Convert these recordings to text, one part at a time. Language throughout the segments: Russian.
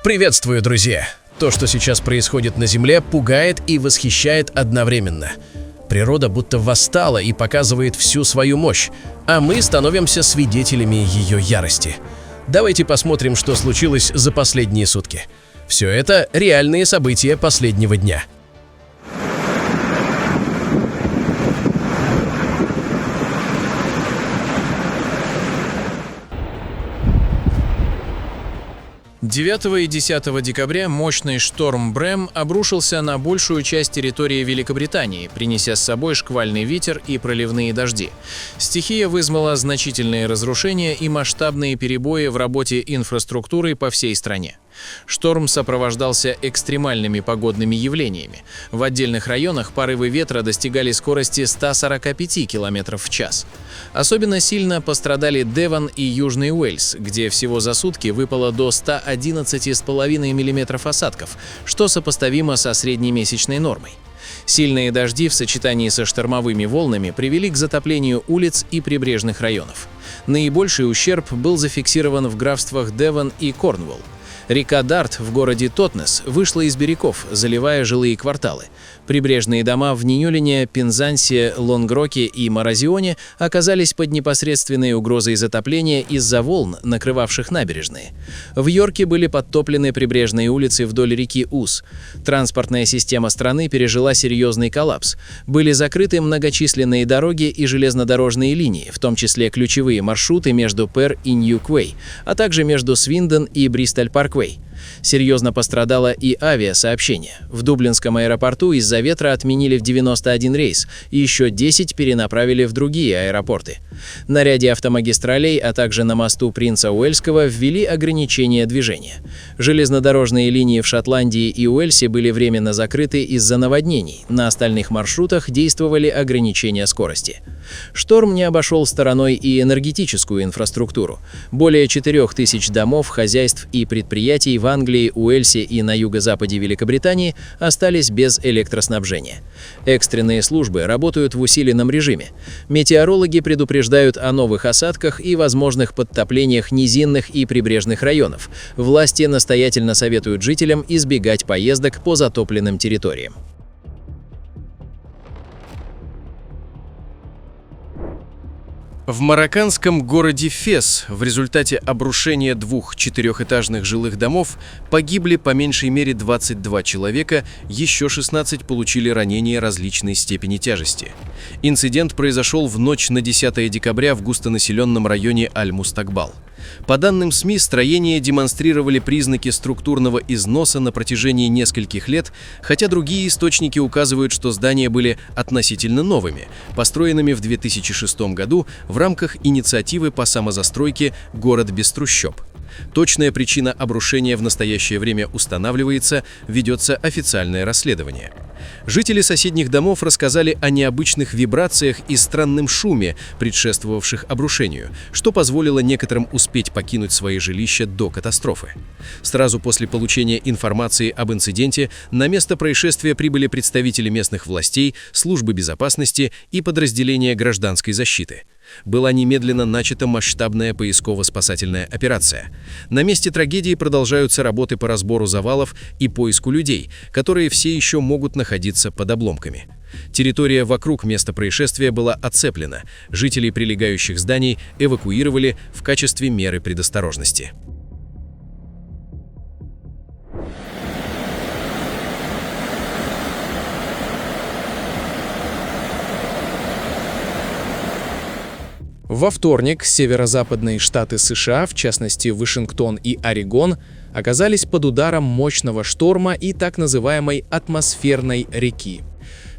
Приветствую, друзья! То, что сейчас происходит на Земле, пугает и восхищает одновременно. Природа будто восстала и показывает всю свою мощь, а мы становимся свидетелями ее ярости. Давайте посмотрим, что случилось за последние сутки. Все это реальные события последнего дня. Девятого и 10 декабря мощный шторм Брэм обрушился на большую часть территории Великобритании, принеся с собой шквальный ветер и проливные дожди. Стихия вызвала значительные разрушения и масштабные перебои в работе инфраструктуры по всей стране. Шторм сопровождался экстремальными погодными явлениями. В отдельных районах порывы ветра достигали скорости 145 км в час. Особенно сильно пострадали Девон и Южный Уэльс, где всего за сутки выпало до 111,5 мм осадков, что сопоставимо со среднемесячной нормой. Сильные дожди в сочетании со штормовыми волнами привели к затоплению улиц и прибрежных районов. Наибольший ущерб был зафиксирован в графствах Девон и Корнуолл. Река Дарт в городе Тотнес вышла из берегов, заливая жилые кварталы. Прибрежные дома в Ньюлине, Пензансе, Лонгроке и Моразионе оказались под непосредственной угрозой затопления из-за волн, накрывавших набережные. В Йорке были подтоплены прибрежные улицы вдоль реки Ус. Транспортная система страны пережила серьезный коллапс. Были закрыты многочисленные дороги и железнодорожные линии, в том числе ключевые маршруты между Пер и Нью-Квей, а также между Свиндон и Бристоль-Парквей. Серьезно пострадало и авиасообщение. В Дублинском аэропорту из-за ветра отменили в 91 рейс, и еще 10 перенаправили в другие аэропорты. На ряде автомагистралей, а также на мосту Принца Уэльского ввели ограничения движения. Железнодорожные линии в Шотландии и Уэльсе были временно закрыты из-за наводнений, на остальных маршрутах действовали ограничения скорости. Шторм не обошел стороной и энергетическую инфраструктуру. Более 4000 домов, хозяйств и предприятий в Англии, Уэльсе и на юго-западе Великобритании остались без электроснабжения. Экстренные службы работают в усиленном режиме. Метеорологи предупреждают о новых осадках и возможных подтоплениях низинных и прибрежных районов. Власти настоятельно советуют жителям избегать поездок по затопленным территориям. В марокканском городе Фес в результате обрушения двух четырехэтажных жилых домов погибли по меньшей мере 22 человека, еще 16 получили ранения различной степени тяжести. Инцидент произошел в ночь на 10 декабря в густонаселенном районе Аль-Мустакбал. По данным СМИ, строения демонстрировали признаки структурного износа на протяжении нескольких лет, хотя другие источники указывают, что здания были относительно новыми, построенными в 2006 году в рамках инициативы по самозастройке «Город без трущоб». Точная причина обрушения в настоящее время устанавливается, ведется официальное расследование. Жители соседних домов рассказали о необычных вибрациях и странном шуме, предшествовавших обрушению, что позволило некоторым успеть покинуть свои жилища до катастрофы. Сразу после получения информации об инциденте на место происшествия прибыли представители местных властей, службы безопасности и подразделения гражданской защиты. Была немедленно начата масштабная поисково-спасательная операция. На месте трагедии продолжаются работы по разбору завалов и поиску людей, которые все еще могут находиться под обломками. Территория вокруг места происшествия была оцеплена, жителей прилегающих зданий эвакуировали в качестве меры предосторожности. Во вторник северо-западные штаты США, в частности Вашингтон и Орегон, оказались под ударом мощного шторма и так называемой атмосферной реки.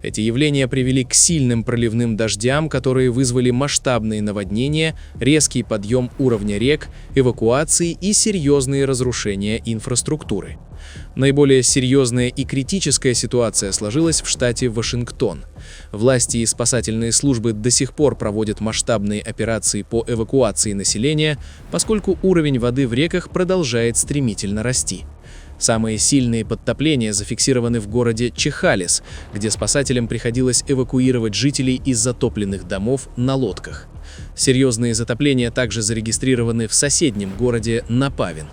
Эти явления привели к сильным проливным дождям, которые вызвали масштабные наводнения, резкий подъем уровня рек, эвакуации и серьезные разрушения инфраструктуры. Наиболее серьезная и критическая ситуация сложилась в штате Вашингтон. Власти и спасательные службы до сих пор проводят масштабные операции по эвакуации населения, поскольку уровень воды в реках продолжает стремительно расти. Самые сильные подтопления зафиксированы в городе Чехалес, где спасателям приходилось эвакуировать жителей из затопленных домов на лодках. Серьезные затопления также зарегистрированы в соседнем городе Напавин.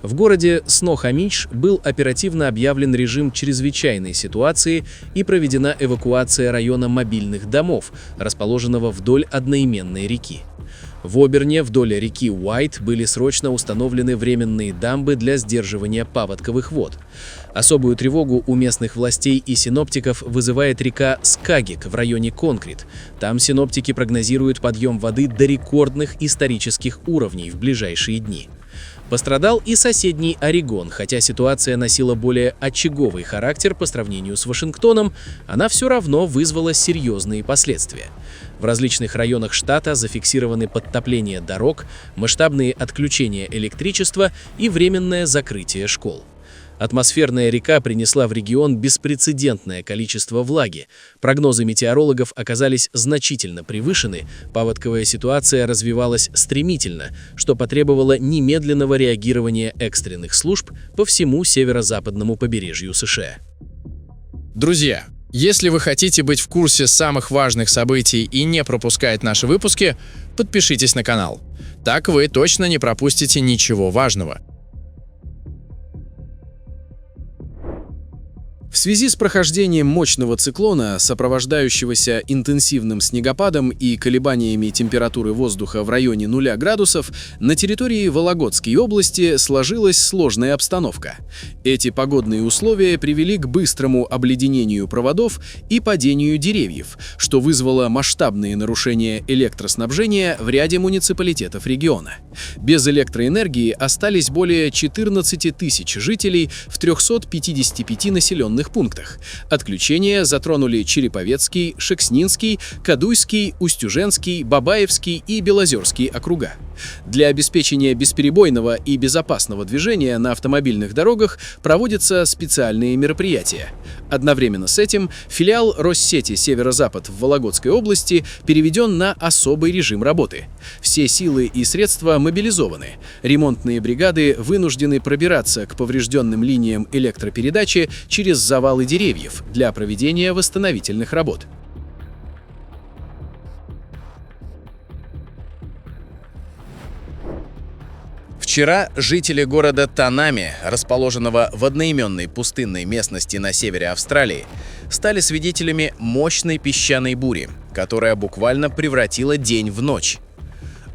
В городе Снохамидж был оперативно объявлен режим чрезвычайной ситуации и проведена эвакуация района мобильных домов, расположенного вдоль одноименной реки. В Оберне вдоль реки Уайт были срочно установлены временные дамбы для сдерживания паводковых вод. Особую тревогу у местных властей и синоптиков вызывает река Скагик в районе Конкрит. Там синоптики прогнозируют подъем воды до рекордных исторических уровней в ближайшие дни. Пострадал и соседний Орегон, хотя ситуация носила более очаговый характер по сравнению с Вашингтоном, она все равно вызвала серьезные последствия. В различных районах штата зафиксированы подтопление дорог, масштабные отключения электричества и временное закрытие школ. Атмосферная река принесла в регион беспрецедентное количество влаги. Прогнозы метеорологов оказались значительно превышены, паводковая ситуация развивалась стремительно, что потребовало немедленного реагирования экстренных служб по всему северо-западному побережью США. Друзья, если вы хотите быть в курсе самых важных событий и не пропускать наши выпуски, подпишитесь на канал. Так вы точно не пропустите ничего важного. В связи с прохождением мощного циклона, сопровождающегося интенсивным снегопадом и колебаниями температуры воздуха в районе 0 градусов, на территории Вологодской области сложилась сложная обстановка. Эти погодные условия привели к быстрому обледенению проводов и падению деревьев, что вызвало масштабные нарушения электроснабжения в ряде муниципалитетов региона. Без электроэнергии остались более 14 тысяч жителей в 355 населенных пунктах. Отключения затронули Череповецкий, Шекснинский, Кадуйский, Устюженский, Бабаевский и Белозерский округа. Для обеспечения бесперебойного и безопасного движения на автомобильных дорогах проводятся специальные мероприятия. Одновременно с этим филиал Россети Северо-Запад в Вологодской области переведен на особый режим работы. Все силы и средства мобилизованы. Ремонтные бригады вынуждены пробираться к поврежденным линиям электропередачи через завалы деревьев для проведения восстановительных работ. Вчера жители города Танами, расположенного в одноименной пустынной местности на севере Австралии, стали свидетелями мощной песчаной бури, которая буквально превратила день в ночь.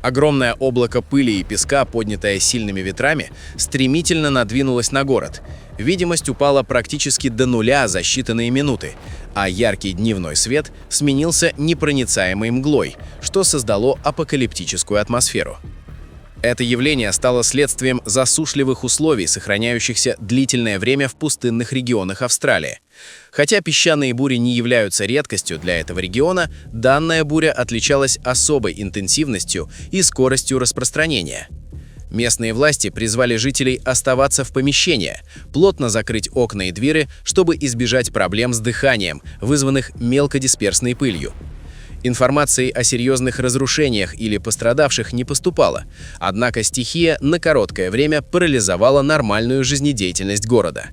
Огромное облако пыли и песка, поднятое сильными ветрами, стремительно надвинулось на город. Видимость упала практически до нуля за считанные минуты, а яркий дневной свет сменился непроницаемой мглой, что создало апокалиптическую атмосферу. Это явление стало следствием засушливых условий, сохраняющихся длительное время в пустынных регионах Австралии. Хотя песчаные бури не являются редкостью для этого региона, данная буря отличалась особой интенсивностью и скоростью распространения. Местные власти призвали жителей оставаться в помещениях, плотно закрыть окна и двери, чтобы избежать проблем с дыханием, вызванных мелкодисперсной пылью. Информации о серьезных разрушениях или пострадавших не поступало, однако стихия на короткое время парализовала нормальную жизнедеятельность города.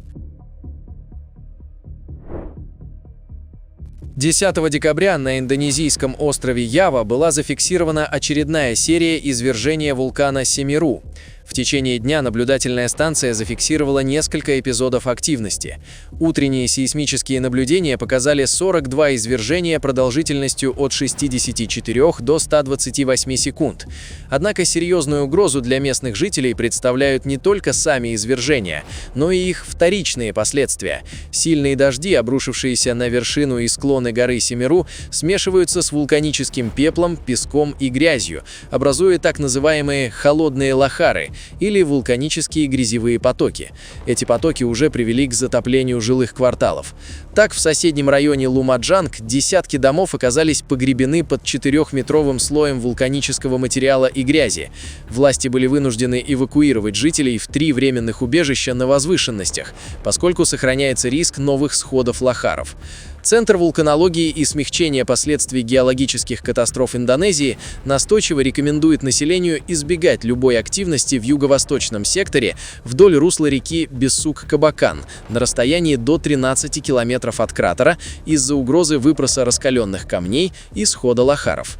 10 декабря на индонезийском острове Ява была зафиксирована очередная серия извержения вулкана Семеру. В течение дня наблюдательная станция зафиксировала несколько эпизодов активности. Утренние сейсмические наблюдения показали 42 извержения продолжительностью от 64 до 128 секунд. Однако серьезную угрозу для местных жителей представляют не только сами извержения, но и их вторичные последствия. Сильные дожди, обрушившиеся на вершину и склоны горы Семеру, смешиваются с вулканическим пеплом, песком и грязью, образуя так называемые «холодные лахары» или вулканические грязевые потоки. Эти потоки уже привели к затоплению жилых кварталов. Так, в соседнем районе Лумаджанг десятки домов оказались погребены под 4-метровым слоем вулканического материала и грязи. Власти были вынуждены эвакуировать жителей в 3 временных убежища на возвышенностях, поскольку сохраняется риск новых сходов лахаров. Центр вулканологии и смягчения последствий геологических катастроф Индонезии настойчиво рекомендует населению избегать любой активности в юго-восточном секторе вдоль русла реки Бесук-Кабакан на расстоянии до 13 километров от кратера из-за угрозы выброса раскаленных камней и схода лахаров.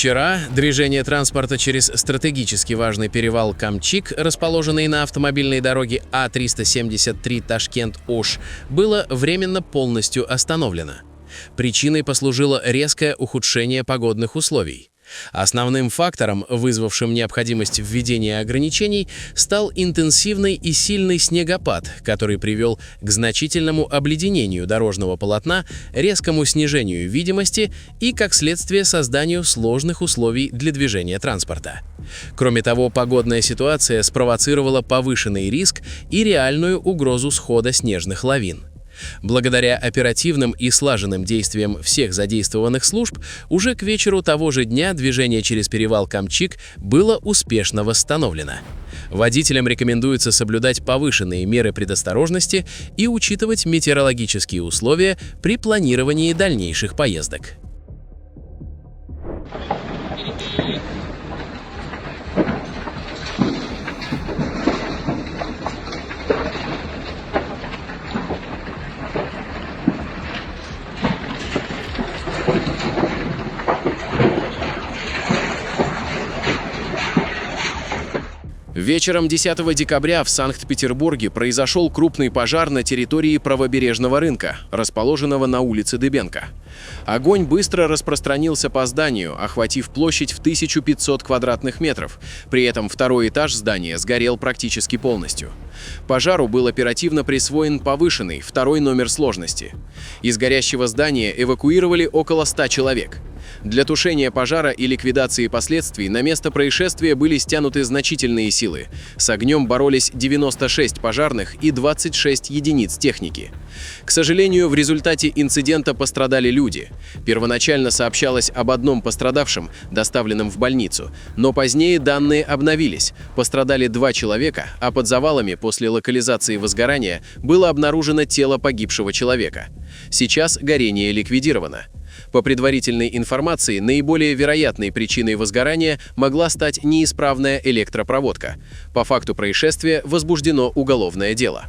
Вчера движение транспорта через стратегически важный перевал Камчик, расположенный на автомобильной дороге А-373 Ташкент-Ош, было временно полностью остановлено. Причиной послужило резкое ухудшение погодных условий. Основным фактором, вызвавшим необходимость введения ограничений, стал интенсивный и сильный снегопад, который привел к значительному обледенению дорожного полотна, резкому снижению видимости и, как следствие, созданию сложных условий для движения транспорта. Кроме того, погодная ситуация спровоцировала повышенный риск и реальную угрозу схода снежных лавин. Благодаря оперативным и слаженным действиям всех задействованных служб, уже к вечеру того же дня движение через перевал Камчик было успешно восстановлено. Водителям рекомендуется соблюдать повышенные меры предосторожности и учитывать метеорологические условия при планировании дальнейших поездок. Вечером 10 декабря в Санкт-Петербурге произошел крупный пожар на территории правобережного рынка, расположенного на улице Дыбенко. Огонь быстро распространился по зданию, охватив площадь в 1500 квадратных метров. При этом второй этаж здания сгорел практически полностью. Пожару был оперативно присвоен повышенный, второй номер сложности. Из горящего здания эвакуировали около 100 человек. Для тушения пожара и ликвидации последствий на место происшествия были стянуты значительные силы. С огнем боролись 96 пожарных и 26 единиц техники. К сожалению, в результате инцидента пострадали люди. Первоначально сообщалось об одном пострадавшем, доставленном в больницу, но позднее данные обновились. Пострадали 2 человека, а под завалами после локализации возгорания было обнаружено тело погибшего человека. Сейчас горение ликвидировано. По предварительной информации, наиболее вероятной причиной возгорания могла стать неисправная электропроводка. По факту происшествия возбуждено уголовное дело.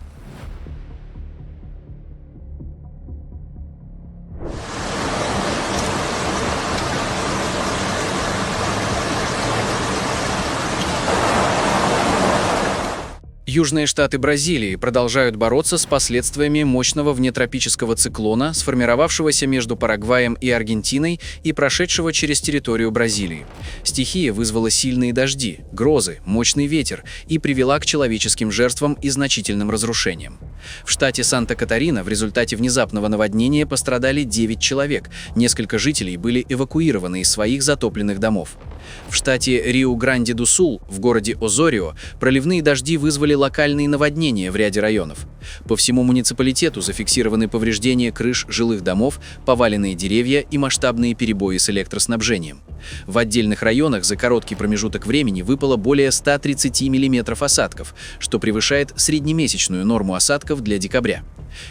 Южные штаты Бразилии продолжают бороться с последствиями мощного внетропического циклона, сформировавшегося между Парагваем и Аргентиной и прошедшего через территорию Бразилии. Стихия вызвала сильные дожди, грозы, мощный ветер и привела к человеческим жертвам и значительным разрушениям. В штате Санта-Катарина в результате внезапного наводнения пострадали 9 человек, несколько жителей были эвакуированы из своих затопленных домов. В штате Риу-Гранди-ду-Сул, в городе Озорио, проливные дожди вызвали локальные наводнения в ряде районов. По всему муниципалитету зафиксированы повреждения крыш жилых домов, поваленные деревья и масштабные перебои с электроснабжением. В отдельных районах за короткий промежуток времени выпало более 130 мм осадков, что превышает среднемесячную норму осадков для декабря.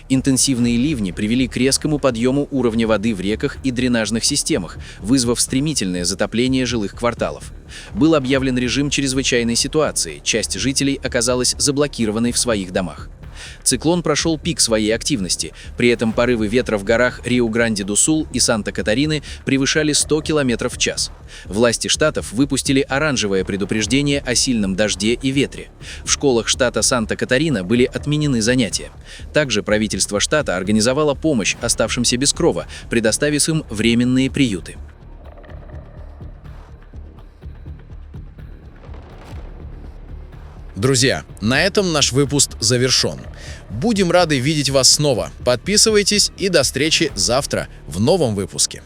Интенсивные ливни привели к резкому подъему уровня воды в реках и дренажных системах, вызвав стремительное затопление жилых кварталов. Был объявлен режим чрезвычайной ситуации, часть жителей оказалась заблокированной в своих домах. Циклон прошел пик своей активности, при этом порывы ветра в горах Риу-Гранди-ду-Сул и Санта-Катарины превышали 100 км в час. Власти штатов выпустили оранжевое предупреждение о сильном дожде и ветре. В школах штата Санта-Катарина были отменены занятия. Также правительство штата организовало помощь оставшимся без крова, предоставив им временные приюты. Друзья, на этом наш выпуск завершен. Будем рады видеть вас снова. Подписывайтесь и до встречи завтра в новом выпуске.